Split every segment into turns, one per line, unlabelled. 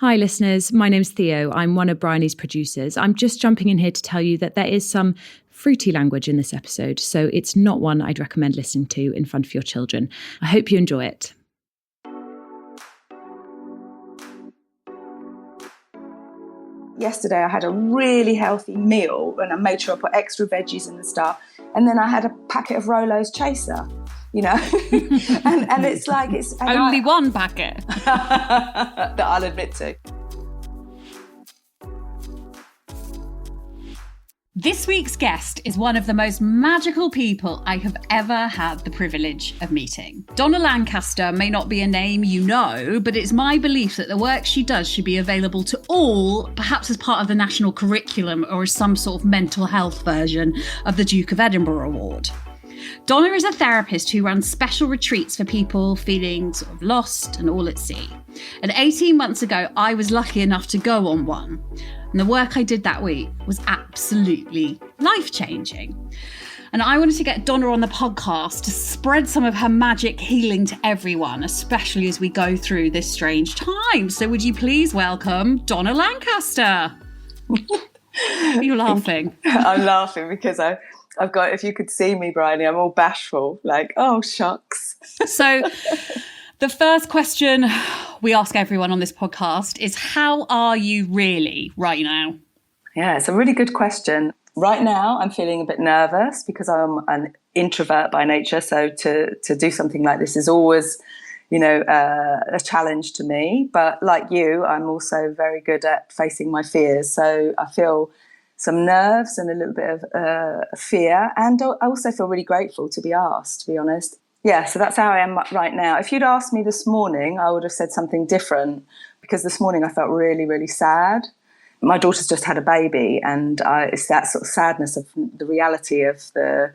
Hi listeners, my name's Theo. I'm one of Bryony's producers. I'm just jumping in here to tell you that there is some fruity language in this episode, so it's not one I'd recommend listening to in front of your children. I hope you enjoy it.
Yesterday I had a really healthy meal and I made sure I put extra veggies in the stuff, and then I had a packet of Rolos chaser, you know, and it's like it's
only one packet
that I'll admit to.
This week's guest is one of the most magical people I have ever had the privilege of meeting. Donna Lancaster may not be a name you know, but it's my belief that the work she does should be available to all, perhaps as part of the national curriculum or as some sort of mental health version of the Duke of Edinburgh Award. Donna is a therapist who runs special retreats for people feeling sort of lost and all at sea. And 18 months ago, I was lucky enough to go on one. And the work I did that week was absolutely life-changing. And I wanted to get Donna on the podcast to spread some of her magic healing to everyone, especially as we go through this strange time. So would you please welcome Donna Lancaster? Are you laughing?
I'm laughing because I've got, if you could see me, Bryony, I'm all bashful, like, oh, shucks.
So the first question we ask everyone on this podcast is, how are you really right now?
Yeah, it's a really good question. Right now, I'm feeling a bit nervous because I'm an introvert by nature. So to do something like this is always, you know, a challenge to me. But like you, I'm also very good at facing my fears. So I feel some nerves and a little bit of fear. And I also feel really grateful to be asked, to be honest. Yeah, so that's how I am right now. If you'd asked me this morning, I would have said something different, because this morning I felt really, really sad. My daughter's just had a baby, and it's that sort of sadness of the reality of the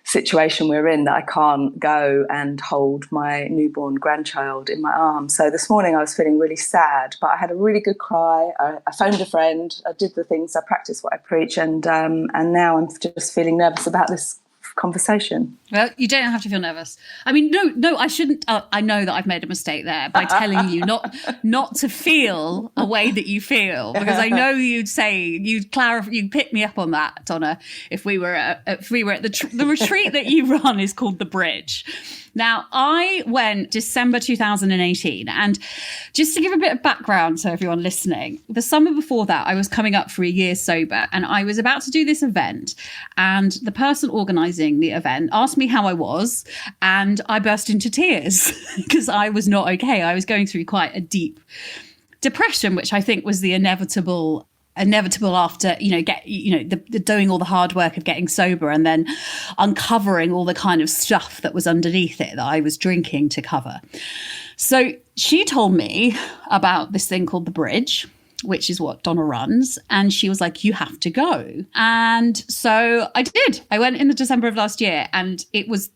situation we're in, that I can't go and hold my newborn grandchild in my arms. So this morning I was feeling really sad, but I had a really good cry. I phoned a friend. I did the things. I practiced what I preach, and now I'm just feeling nervous about this conversation.
Well, you don't have to feel nervous. I mean, no, I shouldn't. I know that I've made a mistake there by telling you not to feel a way that you feel, because I know you'd clarify, you'd pick me up on that, Donna. If we were at the retreat that you run is called The Bridge. Now, I went December 2018, and just to give a bit of background to everyone listening, the summer before that, I was coming up for a year sober, and I was about to do this event, and the person organising the event asked me how I was, and I burst into tears because I was not okay. I was going through quite a deep depression, which I think was the inevitable after, the doing all the hard work of getting sober and then uncovering all the kind of stuff that was underneath it that I was drinking to cover. So she told me about this thing called The Bridge, which is what Donna runs. And she was like, you have to go. And so I did. I went in the December of last year, and it was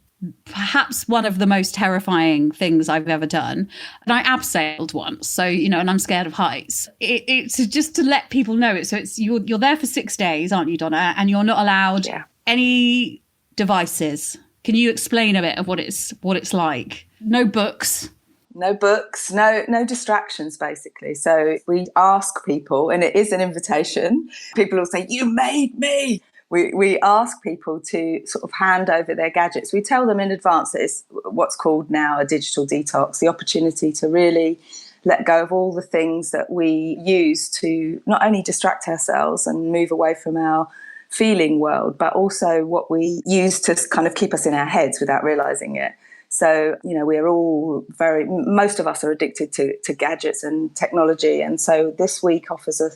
perhaps one of the most terrifying things I've ever done. And I abseiled once. So, and I'm scared of heights. It's just to let people know it. So you're there for 6 days, aren't you, Donna? And you're not allowed any devices. Can you explain a bit of what it's like? No books.
No books, no distractions, basically. So we ask people, and it is an invitation. People will say, you made me. We ask people to sort of hand over their gadgets. We tell them in advance that it's what's called now a digital detox, the opportunity to really let go of all the things that we use to not only distract ourselves and move away from our feeling world, but also what we use to kind of keep us in our heads without realizing it. So, we are all most of us are addicted to gadgets and technology. And so this week offers a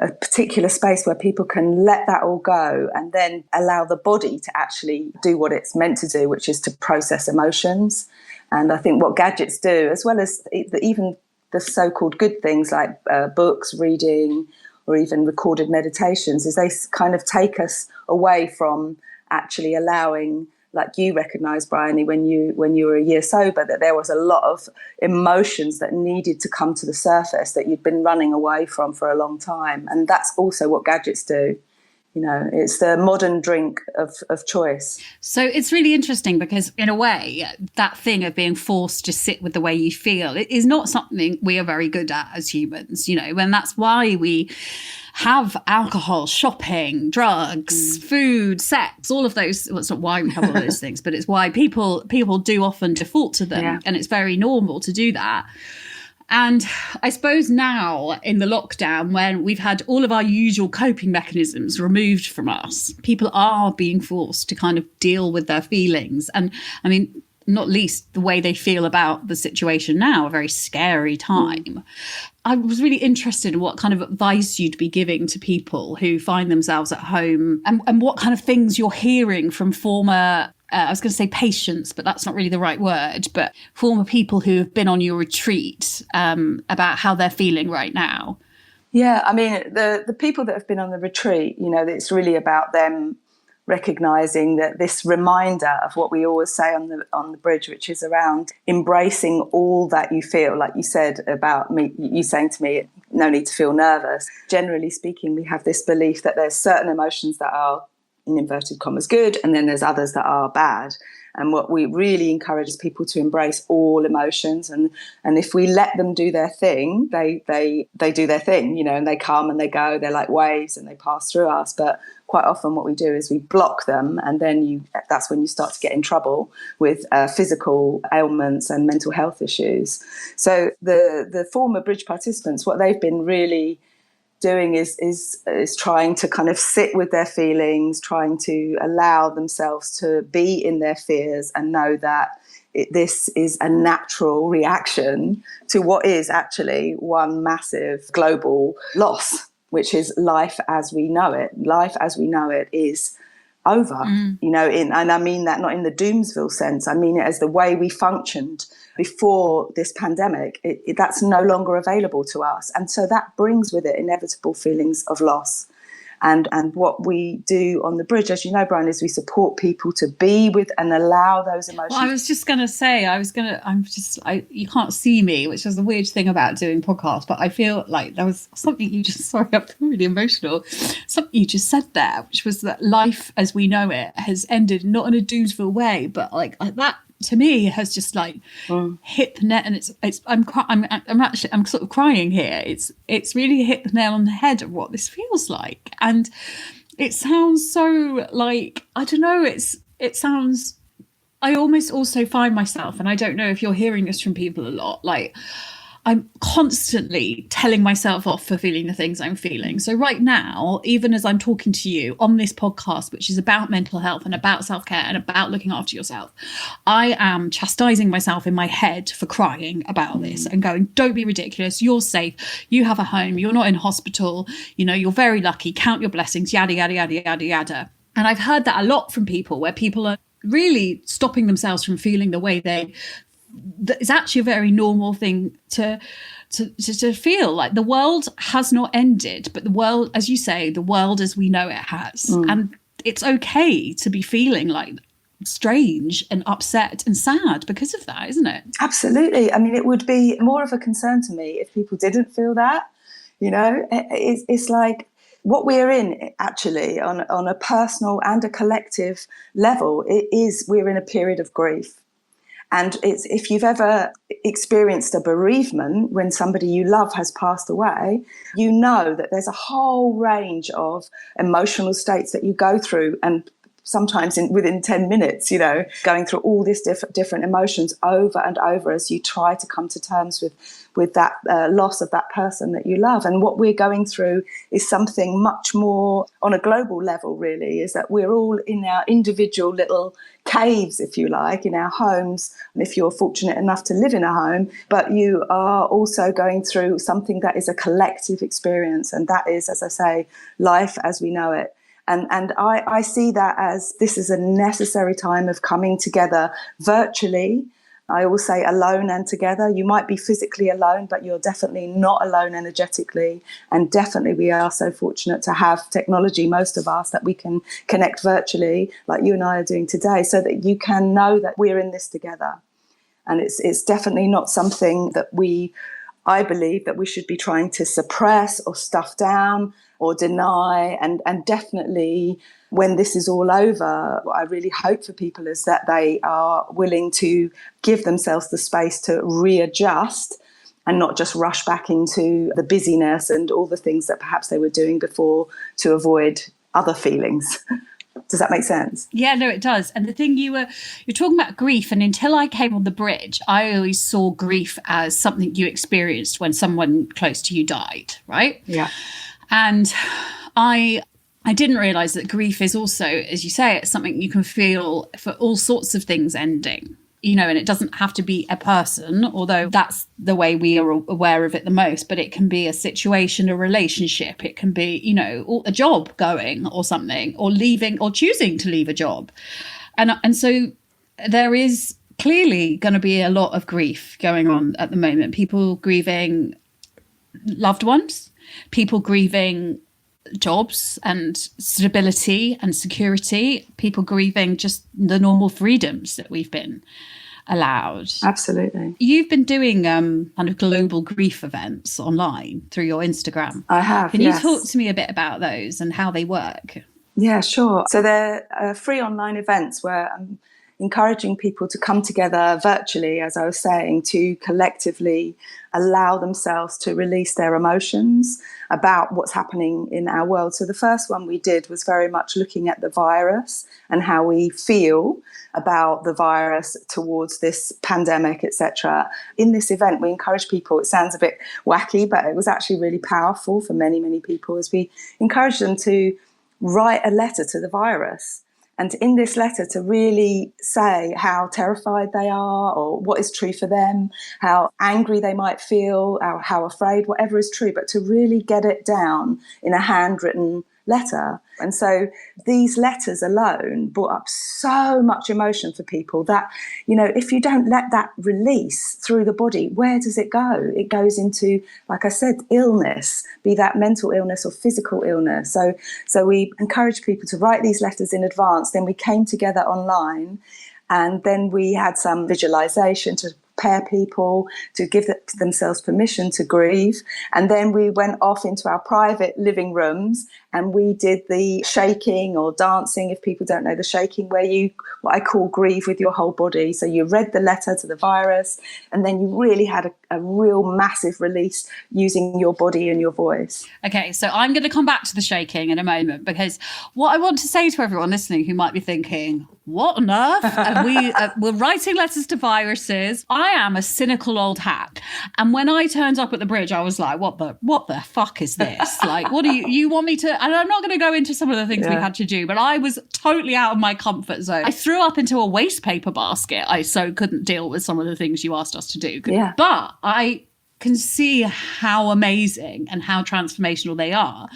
particular space where people can let that all go and then allow the body to actually do what it's meant to do, which is to process emotions. And I think what gadgets do, as well as even the so-called good things like books, reading, or even recorded meditations, is they kind of take us away from actually allowing, like you recognised, Bryony, when you were a year sober, that there was a lot of emotions that needed to come to the surface that you'd been running away from for a long time. And that's also what gadgets do. It's the modern drink of choice.
So it's really interesting because, in a way, that thing of being forced to sit with the way you feel, it is not something we are very good at as humans, and that's why we have alcohol, shopping, drugs, food, sex, all of those. Well, it's not why we have all those things, but it's why people do often default to them. And it's very normal to do that. And I suppose now in the lockdown, when we've had all of our usual coping mechanisms removed from us, people are being forced to kind of deal with their feelings. And I mean, not least the way they feel about the situation now, a very scary time. I was really interested in what kind of advice you'd be giving to people who find themselves at home, and what kind of things you're hearing from former, I was going to say patients, but that's not really the right word, but former people who have been on your retreat, about how they're feeling right now.
Yeah, I mean, the people that have been on the retreat, it's really about them recognising that this reminder of what we always say on the bridge, which is around embracing all that you feel, like you said about me, you saying to me, no need to feel nervous. Generally speaking, we have this belief that there's certain emotions that are, in inverted commas, good, and then there's others that are bad. And what we really encourage is people to embrace all emotions, and if we let them do their thing, they do their thing, and they come and they go. They're like waves and they pass through us. But quite often what we do is we block them, and then that's when you start to get in trouble with physical ailments and mental health issues. So the former bridge participants, what they've been really doing is trying to kind of sit with their feelings, trying to allow themselves to be in their fears and know that this is a natural reaction to what is actually one massive global loss, which is life as we know it. Life as we know it is over, and I mean that not in the Doomsville sense. I mean it as the way we functioned before this pandemic. That's no longer available to us, and so that brings with it inevitable feelings of loss. And what we do on the bridge, as you know, Brian, is we support people to be with and allow those emotions.
Well, I was just going to say, you can't see me, which is the weird thing about doing podcasts, but I feel like there was something you just, sorry, I'm really emotional, something you just said there, which was that life as we know it has ended, not in a Doomsville way, but like that, to me, has just like hit the net, and I'm sort of crying here. It's really hit the nail on the head of what this feels like, and it sounds so like, I don't know. It sounds. I almost also find myself, and I don't know if you're hearing this from people a lot, like I'm constantly telling myself off for feeling the things I'm feeling. So right now, even as I'm talking to you on this podcast, which is about mental health and about self-care and about looking after yourself, I am chastising myself in my head for crying about this and going, don't be ridiculous. You're safe. You have a home. You're not in hospital. You're very lucky. Count your blessings, yada, yada, yada, yada, yada. And I've heard that a lot from people, where people are really stopping themselves from feeling the way it's actually a very normal thing to feel. Like the world has not ended, but the world, as you say, the world as we know it has. And it's okay to be feeling like strange and upset and sad because of that, isn't it?
Absolutely. I mean, it would be more of a concern to me if people didn't feel that. It's like what we're in, actually, on a personal and a collective level, we're in a period of grief. And if you've ever experienced a bereavement when somebody you love has passed away, you know that there's a whole range of emotional states that you go through, and sometimes within 10 minutes, going through all these different emotions over and over as you try to come to terms with that loss of that person that you love. And what we're going through is something much more on a global level, really, is that we're all in our individual little caves, if you like, in our homes, if you're fortunate enough to live in a home, but you are also going through something that is a collective experience, and that is, as I say, life as we know it. And I see that as this is a necessary time of coming together virtually. I always say alone and together. You might be physically alone, but you're definitely not alone energetically. And definitely we are so fortunate to have technology, most of us, that we can connect virtually like you and I are doing today, so that you can know that we're in this together. And it's definitely not something that I believe that we should be trying to suppress or stuff down or deny. And definitely when this is all over, what I really hope for people is that they are willing to give themselves the space to readjust and not just rush back into the busyness and all the things that perhaps they were doing before to avoid other feelings. Does that make sense?
Yeah, no, it does. And the thing you're talking about grief, and until I came on the bridge, I always saw grief as something you experienced when someone close to you died, right?
Yeah.
And I didn't realise that grief is also, as you say, it's something you can feel for all sorts of things ending. And it doesn't have to be a person, although that's the way we are aware of it the most, but it can be a situation, a relationship. It can be, a job going or something, or leaving or choosing to leave a job. And so there is clearly going to be a lot of grief going on at the moment. People grieving loved ones, people grieving jobs and stability and security, people grieving just the normal freedoms that we've been allowed.
Absolutely.
You've been doing kind of global grief events online through your Instagram.
I have.
Can
yes.
you talk to me a bit about those and how they work?
Yeah, sure. So they're free online events where I'm encouraging people to come together virtually, as I was saying, to collectively allow themselves to release their emotions about what's happening in our world. So the first one we did was very much looking at the virus and how we feel about the virus towards this pandemic, etc. In this event, we encourage people, it sounds a bit wacky, but it was actually really powerful for many, many people, as we encouraged them to write a letter to the virus. And in this letter to really say how terrified they are or what is true for them, how angry they might feel, or how afraid, whatever is true, but to really get it down in a handwritten letter. And so these letters alone brought up so much emotion for people that, if you don't let that release through the body, where does it go? It goes into, like I said, illness, be that mental illness or physical illness. So we encourage people to write these letters in advance. Then we came together online, and then we had some visualization to prepare people to give themselves permission to grieve. And then we went off into our private living rooms and we did the shaking or dancing, if people don't know the shaking, where you, what I call grieve with your whole body. So you read the letter to the virus and then you really had a real massive release using your body and your voice.
Okay, so I'm going to come back to the shaking in a moment, because what I want to say to everyone listening who might be thinking, what on earth? And we're writing letters to viruses. I am a cynical old hack. And when I turned up at the bridge, I was like, what the fuck is this? Like, what do you want me to, and I'm not going to go into some of the things we had to do, but I was totally out of my comfort zone. I threw up into a waste paper basket. I so couldn't deal with some of the things you asked us to do.
Yeah.
But I can see how amazing and how transformational they are.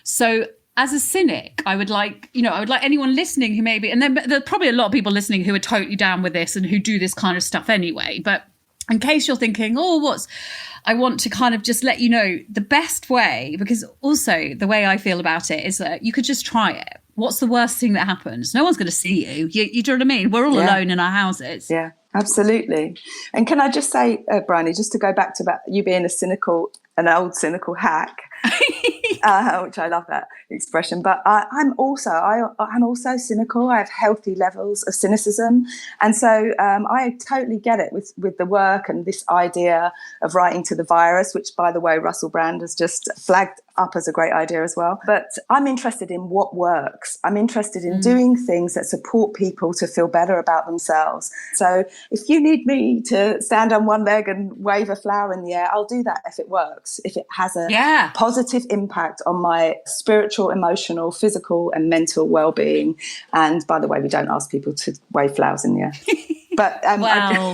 So as a cynic, I would like anyone listening who maybe, and then there's probably a lot of people listening who are totally down with this and who do this kind of stuff anyway. But in case you're thinking, I want to kind of just let you know the best way, because also the way I feel about it is that you could just try it. What's the worst thing that happens? No one's going to see you. You know what I mean? We're all alone in our houses.
Yeah, absolutely. And can I just say, Bryony, just to go back to about you being an old cynical hack, which I love that expression. But I'm also cynical. I have healthy levels of cynicism, and so I totally get it with the work and this idea of writing to the virus, which, by the way, Russell Brand has just flagged up as a great idea as well. But I'm interested in what works. I'm interested in doing things that support people to feel better about themselves. So if you need me to stand on one leg and wave a flower in the air, I'll do that if it works, if it has a positive impact on my spiritual, emotional, physical and mental well-being. And by the way, we don't ask people to wave flowers in the air. But
well,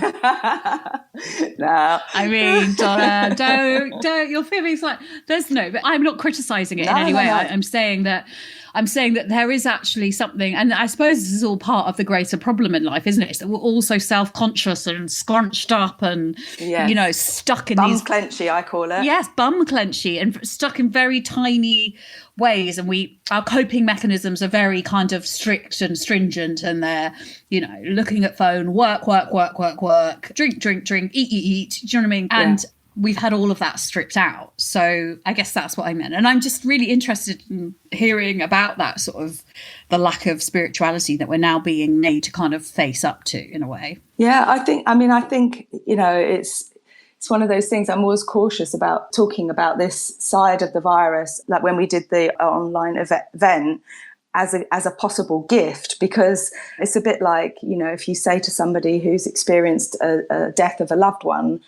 no.
I mean, Donna, don't. Your feelings but I'm not criticising it in any way. No. I'm saying that there is actually something, and I suppose this is all part of the greater problem in life, isn't it? It's that we're all so self-conscious and scrunched up and stuck in
bum clenchy, I call it.
Yes, bum clenchy and stuck in very tiny ways, and our coping mechanisms are very kind of strict and stringent, and they're looking at phone, work, drink, eat. Do you know what I mean? And we've had all of that stripped out. So I guess that's what I meant. And I'm just really interested in hearing about that sort of the lack of spirituality that we're now being made to kind of face up to in a way.
Yeah, I think, it's one of those things. I'm always cautious about talking about this side of the virus, like when we did the online event, as a possible gift, because it's a bit like, if you say to somebody who's experienced a death of a loved one,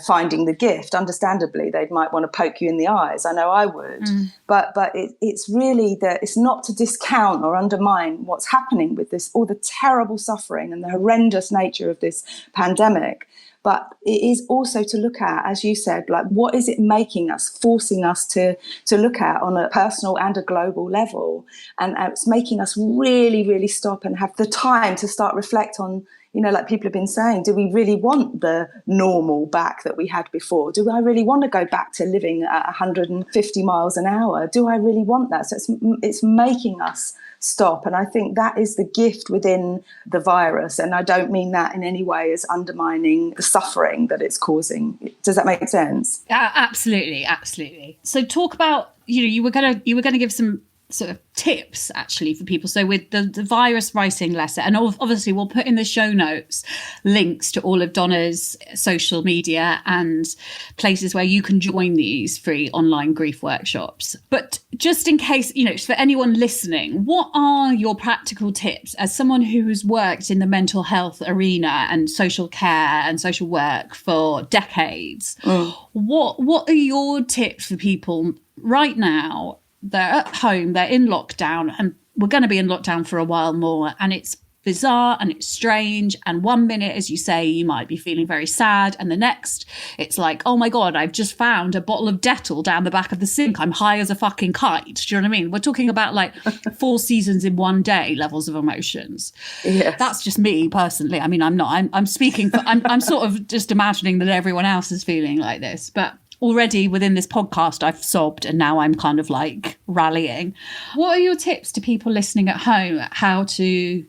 finding the gift, understandably, they might want to poke you in the eyes. I know I would. But it's really that it's not to discount or undermine what's happening with this, all the terrible suffering and the horrendous nature of this pandemic. But it is also to look at, as you said, like, what is it making us, forcing us to look at on a personal and a global level? And it's making us really, really stop and have the time to start reflect on, like people have been saying, do we really want the normal back that we had before? Do I really want to go back to living at 150 miles an hour? Do I really want that? So it's making us stop. And I think that is the gift within the virus. And I don't mean that in any way as undermining the suffering that it's causing. Does that make sense?
Absolutely. So talk about, you were going to give some sort of tips actually for people. So with the virus writing lesson, and obviously we'll put in the show notes links to all of Donna's social media and places where you can join these free online grief workshops. But just in case, for anyone listening, what are your practical tips as someone who's worked in the mental health arena and social care and social work for decades? What are your tips for people right now? They're at home, they're in lockdown, and we're going to be in lockdown for a while more. And it's bizarre and it's strange. And 1 minute, as you say, you might be feeling very sad. And the next, it's like, oh my God, I've just found a bottle of Dettol down the back of the sink. I'm high as a fucking kite. Do you know what I mean? We're talking about like 4 seasons in one day levels of emotions.
Yes.
That's just me personally. I mean, I'm not. I'm speaking for, I'm sort of just imagining that everyone else is feeling like this. But already within this podcast, I've sobbed and now I'm kind of like rallying. What are your tips to people listening at home, how to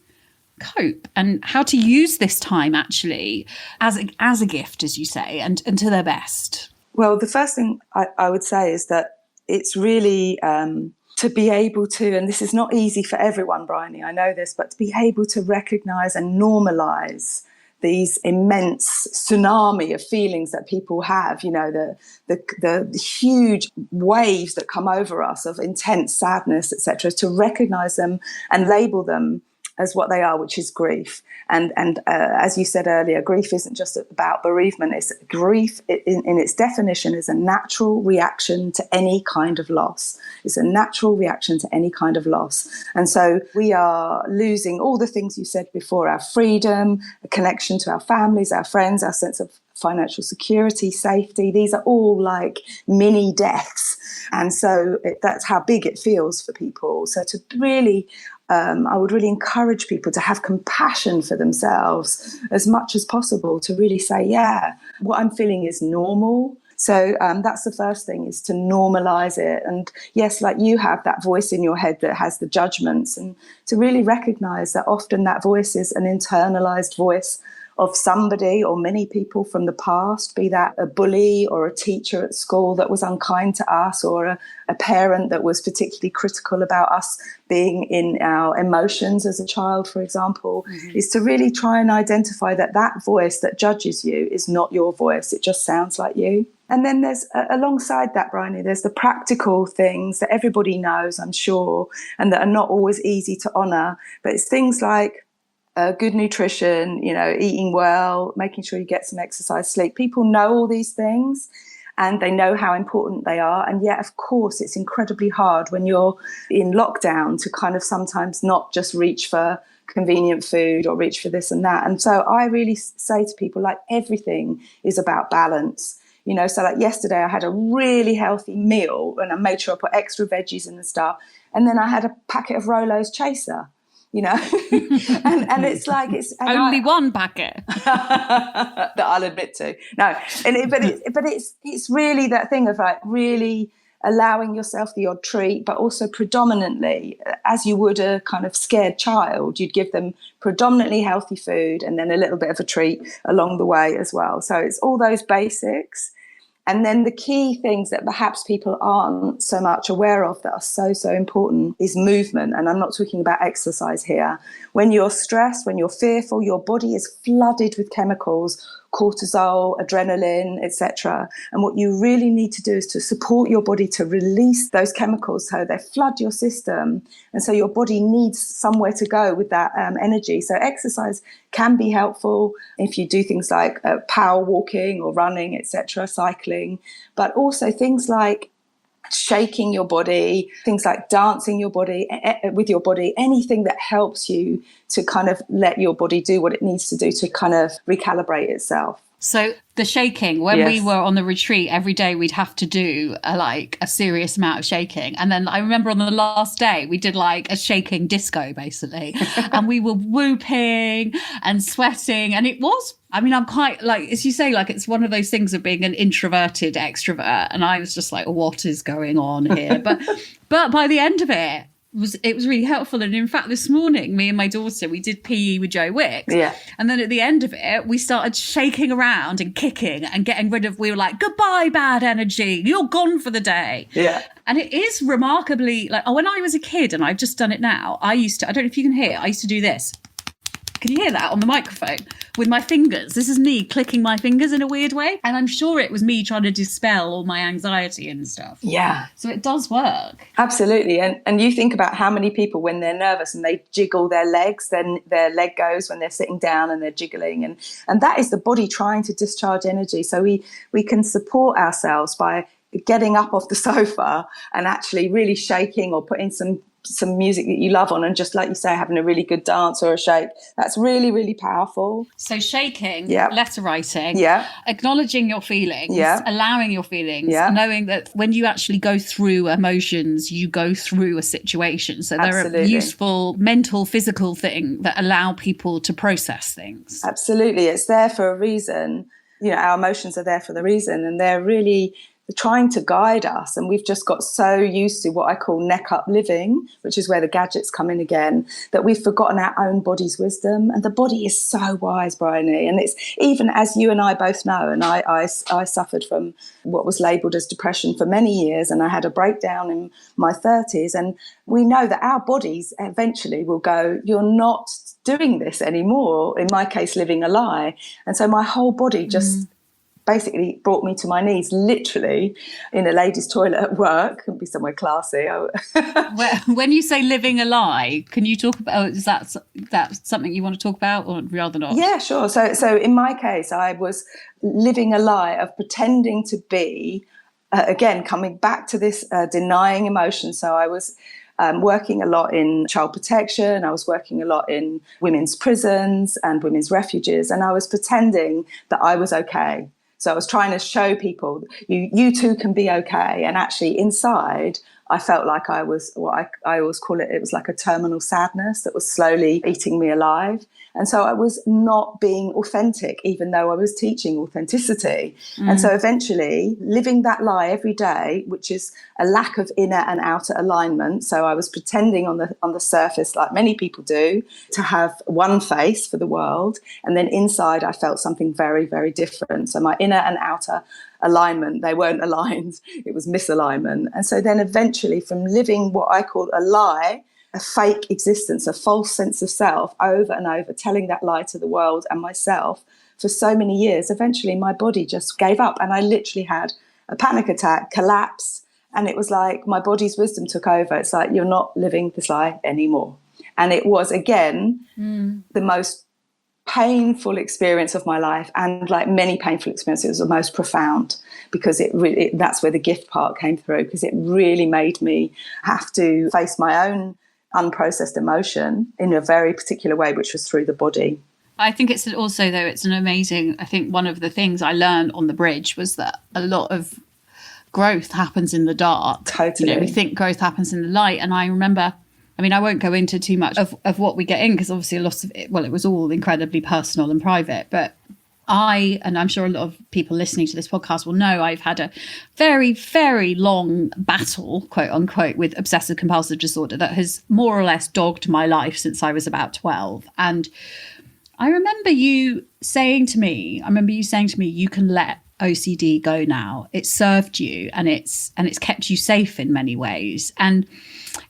cope and how to use this time actually as a gift, as you say, and to their best? Well,
the first thing I would say is that it's really to be able to, and this is not easy for everyone, Bryony, I know this, but to be able to recognise and normalise these immense tsunami of feelings that people have, the huge waves that come over us of intense sadness, etc., to recognise them and label them as what they are, which is grief. And as you said earlier, grief isn't just about bereavement. It's grief in its definition is a natural reaction to any kind of loss. It's a natural reaction to any kind of loss. And so we are losing all the things you said before, our freedom, a connection to our families, our friends, our sense of financial security, safety. These are all like mini deaths. And so that's how big it feels for people. So to really I would really encourage people to have compassion for themselves as much as possible, to really say, yeah, what I'm feeling is normal. So that's the first thing, is to normalize it. And yes, like you have that voice in your head that has the judgments, and to really recognize that often that voice is an internalized voice of somebody or many people from the past, be that a bully or a teacher at school that was unkind to us, or a parent that was particularly critical about us being in our emotions as a child, for example, is to really try and identify that that voice that judges you is not your voice. It just sounds like you. And then there's, alongside that, Bryony, there's the practical things that everybody knows, I'm sure, and that are not always easy to honour. But it's things like good nutrition, eating well, making sure you get some exercise, sleep. People know all these things and they know how important they are. And yet, of course, it's incredibly hard when you're in lockdown to kind of sometimes not just reach for convenient food or reach for this and that. And so I really say to people, like, everything is about balance. So like yesterday I had a really healthy meal and I made sure I put extra veggies in the stuff. And then I had a packet of Rolos chaser. And it's like it's
only one packet
that I'll admit to. No, but it's really that thing of like really allowing yourself the odd treat, but also predominantly, as you would a kind of scared child, you'd give them predominantly healthy food and then a little bit of a treat along the way as well. So it's all those basics. And then the key things that perhaps people aren't so much aware of that are so, so important is movement. And I'm not talking about exercise here. When you're stressed, when you're fearful, your body is flooded with chemicals, cortisol, adrenaline, etc. And what you really need to do is to support your body to release those chemicals so they flood your system. And so your body needs somewhere to go with that energy. So exercise can be helpful if you do things like power walking or running, etc., cycling, but also things like shaking your body, things like dancing your body with your body, anything that helps you to kind of let your body do what it needs to do to kind of recalibrate itself.
So the shaking, when we were on the retreat, every day we'd have to do a serious amount of shaking. And then I remember on the last day, we did like a shaking disco, basically. And we were whooping and sweating. And it was, I mean, I'm quite like, as you say, like it's one of those things of being an introverted extrovert. And I was just like, what is going on here? But by the end of it was really helpful. And in fact, this morning, me and my daughter, we did PE with Joe Wicks.
Yeah.
And then at the end of it, we started shaking around and kicking and getting rid of, we were like, goodbye, bad energy. You're gone for the day.
Yeah.
And it is remarkably like, when I was a kid, and I've just done it now, I don't know if you can hear, I used to do this. Can you hear that on the microphone? With my fingers. This is me clicking my fingers in a weird way. And I'm sure it was me trying to dispel all my anxiety and stuff.
Yeah.
So it does work.
Absolutely. And you think about how many people, when they're nervous and they jiggle their legs, then their leg goes when they're sitting down and they're jiggling. And that is the body trying to discharge energy. So we can support ourselves by getting up off the sofa and actually really shaking or putting some music that you love on, and just like you say, having a really good dance or a shake. That's really, really powerful.
So shaking,
yeah,
letter writing,
yeah,
acknowledging your feelings,
yeah,
allowing your feelings,
yeah,
knowing that when you actually go through emotions, you go through a situation. So they're
Absolutely.
a useful mental, physical thing that allow people to process things.
Absolutely. It's there for a reason. You know, our emotions are there for the reason, and they're really trying to guide us. And we've just got so used to what I call neck up living, which is where the gadgets come in again, that we've forgotten our own body's wisdom. And the body is so wise, Bryony. And it's even, as you and I both know, and I suffered from what was labelled as depression for many years, and I had a breakdown in my 30s. And we know that our bodies eventually will go, you're not doing this anymore. In my case, living a lie. And so my whole body just basically brought me to my knees, literally, in a ladies' toilet at work. Couldn't be somewhere classy.
When you say living a lie, can you talk about, is that something you want to talk about, or rather not?
Yeah, sure. So in my case, I was living a lie of pretending to be, again, coming back to this denying emotion. So I was working a lot in child protection. I was working a lot in women's prisons and women's refuges, and I was pretending that I was okay. So I was trying to show people, you too can be okay. And actually inside, I felt like I was, what I always call it, it was like a terminal sadness that was slowly eating me alive. And so I was not being authentic, even though I was teaching authenticity. And so eventually living that lie every day, which is a lack of inner and outer alignment. So I was pretending on the surface, like many people do, to have one face for the world. And then inside I felt something very, very different. So my inner and outer alignment, they weren't aligned. It was misalignment. And so then eventually, from living what I call a lie, a fake existence, a false sense of self, over and over, telling that lie to the world and myself for so many years, eventually my body just gave up, and I literally had a panic attack, collapse, and it was like my body's wisdom took over. It's like, you're not living this lie anymore. And it was, again, the most painful experience of my life, and like many painful experiences, it was the most profound, because that's where the gift part came through, because it really made me have to face my own unprocessed emotion in a very particular way, which was through the body.
I think it's also, though, it's an amazing, I think one of the things I learned on the bridge was that a lot of growth happens in the dark.
Totally.
We think growth happens in the light. And I remember, I mean, I won't go into too much of what we get in, because obviously a lot of it, well, it was all incredibly personal and private, but and I'm sure a lot of people listening to this podcast will know, I've had a very, very long battle, quote unquote, with obsessive compulsive disorder that has more or less dogged my life since I was about 12. And I remember you saying to me, you can let OCD go now. It's served you, and it's kept you safe in many ways. And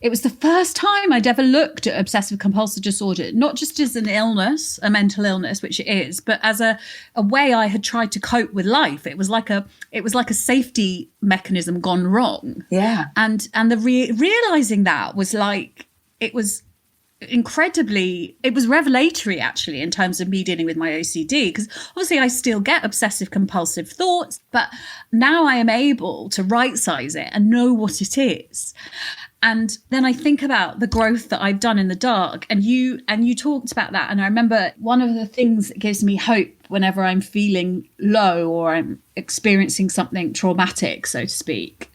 it was the first time I'd ever looked at obsessive compulsive disorder, not just as an illness, a mental illness, which it is, but as a way I had tried to cope with life. It was like a safety mechanism gone wrong.
Yeah.
And the realizing that was like, it was revelatory actually, in terms of me dealing with my OCD, because obviously I still get obsessive compulsive thoughts, but now I am able to right size it and know what it is. And then I think about the growth that I've done in the dark, and you talked about that. And I remember one of the things that gives me hope whenever I'm feeling low or I'm experiencing something traumatic, so to speak,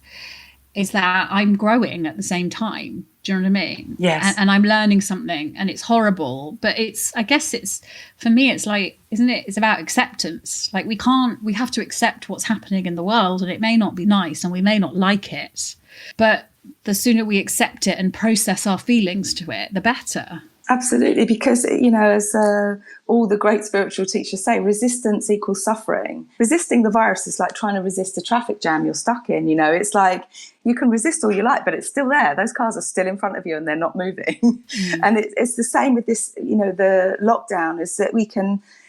is that I'm growing at the same time. Do you know what I mean?
Yes.
And I'm learning something, and it's horrible, but I guess for me, it's like, isn't it? It's about acceptance. Like we have to accept what's happening in the world, and it may not be nice and we may not like it, but the sooner we accept it and process our feelings to it, the better.
Absolutely, because, as all the great spiritual teachers say, resistance equals suffering. Resisting the virus is like trying to resist a traffic jam you're stuck in. It's like you can resist all you like, but it's still there. Those cars are still in front of you and they're not moving. And it's the same with this, the lockdown is that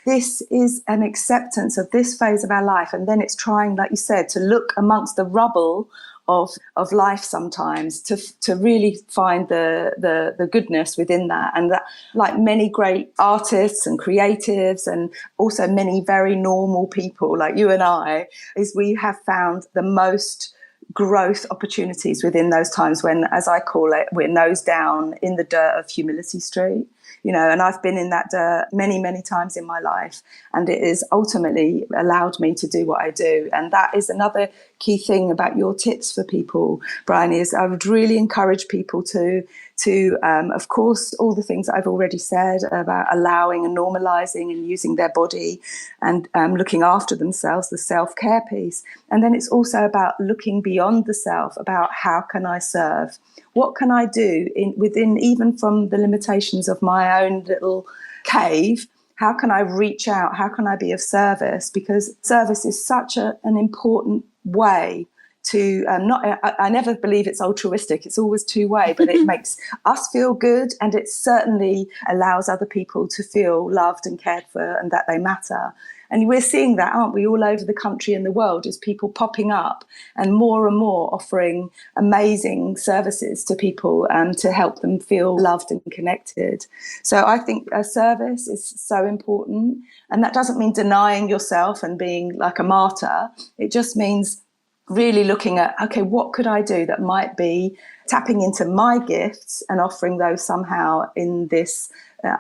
this is an acceptance of this phase of our life. And then it's trying, like you said, to look amongst the rubble of life sometimes to really find the goodness within that. And that, like many great artists and creatives, and also many very normal people like you and I, is we have found the most growth opportunities within those times when, as I call it, we're nose down in the dirt of humility street. And I've been in that dirt many, many times in my life, and it has ultimately allowed me to do what I do. And that is another key thing about your tips for people, Bryony, is I would really encourage people to of course, all the things that I've already said about allowing and normalizing and using their body and looking after themselves, the self-care piece. And then it's also about looking beyond the self, about how can I serve? What can I do within, even from the limitations of my own little cave? How can I reach out? How can I be of service? Because service is such an important way to I never believe it's altruistic. It's always two-way, but it makes us feel good, and it certainly allows other people to feel loved and cared for and that they matter. And we're seeing that, aren't we, all over the country and the world, as people popping up and more offering amazing services to people to help them feel loved and connected. So I think a service is so important. And that doesn't mean denying yourself and being like a martyr. It just means really looking at, okay, what could I do that might be tapping into my gifts and offering those somehow in this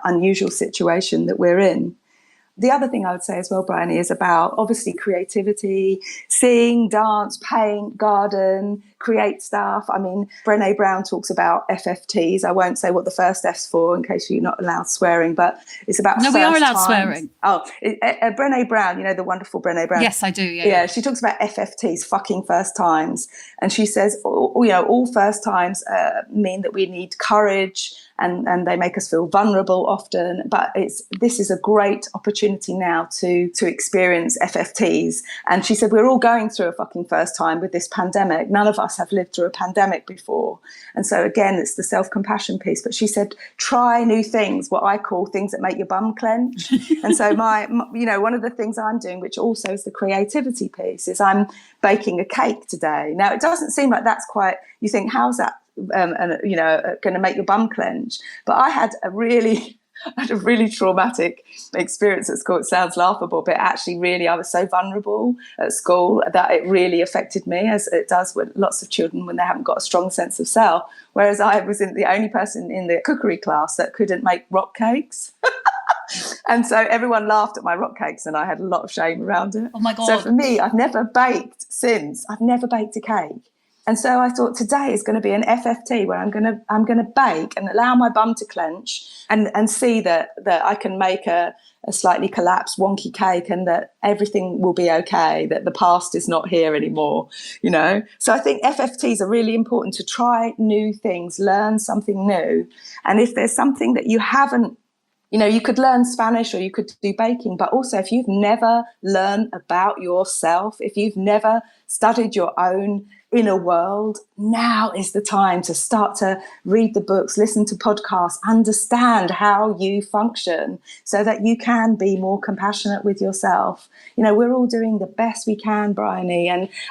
unusual situation that we're in. The other thing I would say as well, Bryony, is about obviously creativity, sing, dance, paint, garden, create stuff. I mean, Brené Brown talks about FFTs. I won't say what the first F's for in case you're not allowed swearing, but it's about
No,
first
we are allowed
times.
swearing.
Oh, Brené Brown, the wonderful Brené Brown.
Yes, I do.
Yeah, she talks about FFTs, fucking first times. And she says, all first times mean that we need courage, and they make us feel vulnerable often. But this is a great opportunity now to experience FFTs. And she said, we're all going through a fucking first time with this pandemic. None of us have lived through a pandemic before. And so again, it's the self-compassion piece. But she said, try new things, what I call things that make your bum clench. And so my one of the things I'm doing, which also is the creativity piece, is I'm baking a cake today. Now, it doesn't seem like that's quite, you think, how's that going to make your bum clench? But I had a really traumatic experience at school. It sounds laughable, but actually really I was so vulnerable at school that it really affected me, as it does with lots of children when they haven't got a strong sense of self. Whereas I was the only person in the cookery class that couldn't make rock cakes. And so everyone laughed at my rock cakes, and I had a lot of shame around it.
Oh my God.
So for me, I've never baked since. I've never baked a cake. And so I thought today is going to be an FFT where I'm going to bake and allow my bum to clench and see that I can make a slightly collapsed wonky cake, and that everything will be okay, that the past is not here anymore, So I think FFTs are really important, to try new things, learn something new. And if there's something that you haven't You could learn Spanish or you could do baking, but also if you've never learned about yourself, if you've never studied your own inner world, now is the time to start to read the books, listen to podcasts, understand how you function so that you can be more compassionate with yourself. We're all doing the best we can, Bryony,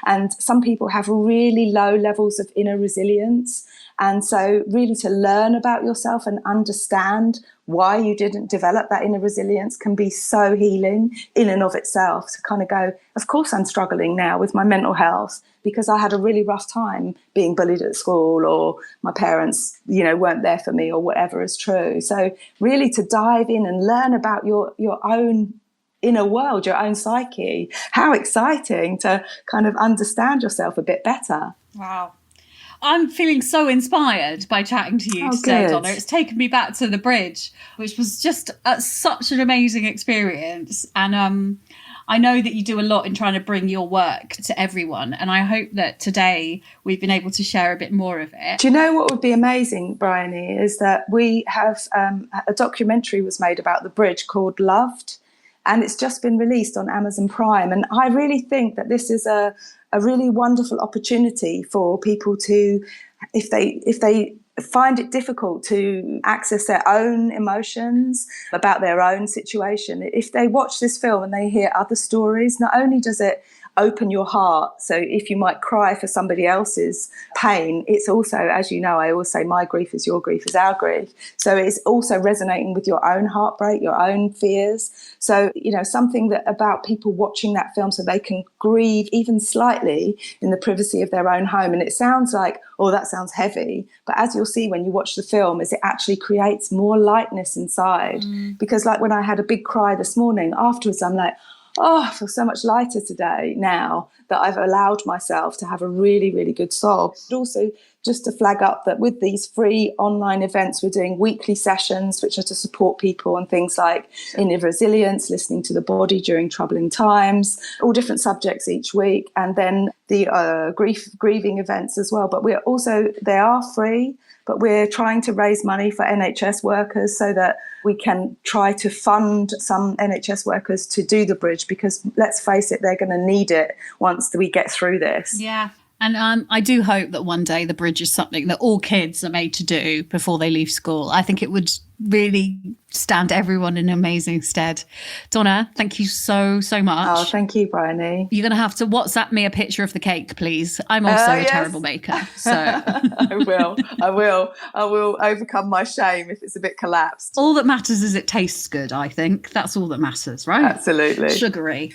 and some people have really low levels of inner resilience. And so really to learn about yourself and understand why you didn't develop that inner resilience can be so healing in and of itself, to kind of go, of course I'm struggling now with my mental health because I had a really rough time being bullied at school, or my parents, weren't there for me, or whatever is true. So really to dive in and learn about your own inner world, your own psyche. How exciting to kind of understand yourself a bit better.
Wow. I'm feeling so inspired by chatting to you today, Donna. It's taken me back to the bridge, which was just such an amazing experience. And I know that you do a lot in trying to bring your work to everyone. And I hope that today we've been able to share a bit more of it.
Do you know what would be amazing, Bryony, is that we have a documentary was made about the bridge called Loved. And it's just been released on Amazon Prime. And I really think that this is a really wonderful opportunity for people to, if they find it difficult to access their own emotions about their own situation, if they watch this film and they hear other stories, not only does it open your heart, so if you might cry for somebody else's pain, it's also, as you know, I always say, my grief is your grief is our grief. So it's also resonating with your own heartbreak, your own fears. So, something that about people watching that film so they can grieve even slightly in the privacy of their own home. And it sounds like, oh, that sounds heavy. But as you'll see when you watch the film, is it actually creates more lightness inside. Because like when I had a big cry this morning, afterwards I'm like, oh, I feel so much lighter today now that I've allowed myself to have a really, really good soul. But also just to flag up that with these free online events, we're doing weekly sessions, which are to support people on things like inner resilience, listening to the body during troubling times, all different subjects each week. And then the grieving events as well. But they are free, but we're trying to raise money for NHS workers so that we can try to fund some NHS workers to do the bridge, because let's face it, they're going to need it once we get through this.
Yeah. And I do hope that one day the bridge is something that all kids are made to do before they leave school. I think it would really stand everyone in amazing stead. Donna, thank you so much.
Oh, thank you, Bryony.
You're going to have to WhatsApp me a picture of the cake, please. I'm also a terrible baker. So
I will overcome my shame if it's a bit collapsed.
All that matters is it tastes good, I think. That's all that matters, right?
Absolutely.
Sugary.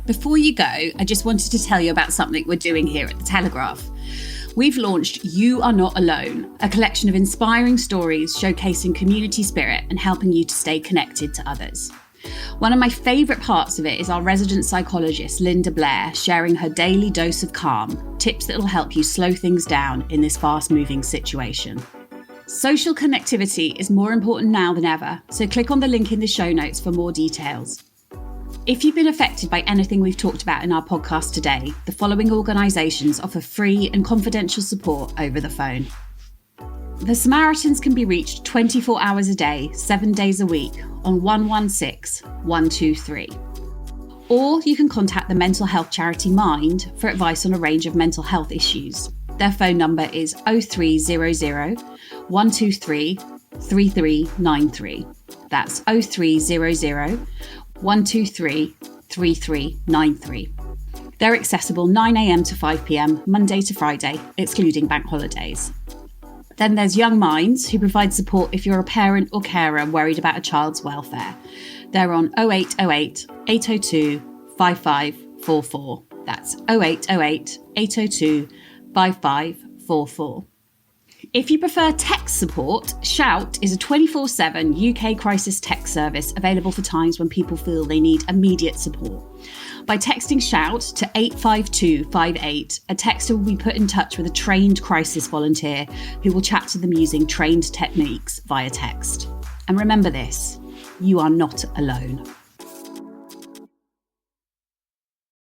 Before you go, I just wanted to tell you about something we're doing here at the Telegraph. We've launched You Are Not Alone, a collection of inspiring stories showcasing community spirit and helping you to stay connected to others. One of my favourite parts of it is our resident psychologist, Linda Blair, sharing her daily dose of calm, tips that will help you slow things down in this fast-moving situation. Social connectivity is more important now than ever, so click on the link in the show notes for more details. If you've been affected by anything we've talked about in our podcast today, the following organisations offer free and confidential support over the phone. The Samaritans can be reached 24 hours a day, 7 days a week on 116 123. Or you can contact the mental health charity Mind for advice on a range of mental health issues. Their phone number is 0300 123 3393. That's 0300 123 3393. They're accessible 9 a.m. to 5 p.m, Monday to Friday, excluding bank holidays. Then there's Young Minds, who provide support if you're a parent or carer worried about a child's welfare. They're on 0808 802 5544. That's 0808 802 5544. If you prefer text support, Shout is a 24/7 UK crisis text service available for times when people feel they need immediate support. By texting Shout to 85258, a texter will be put in touch with a trained crisis volunteer who will chat to them using trained techniques via text. And remember this, you are not alone.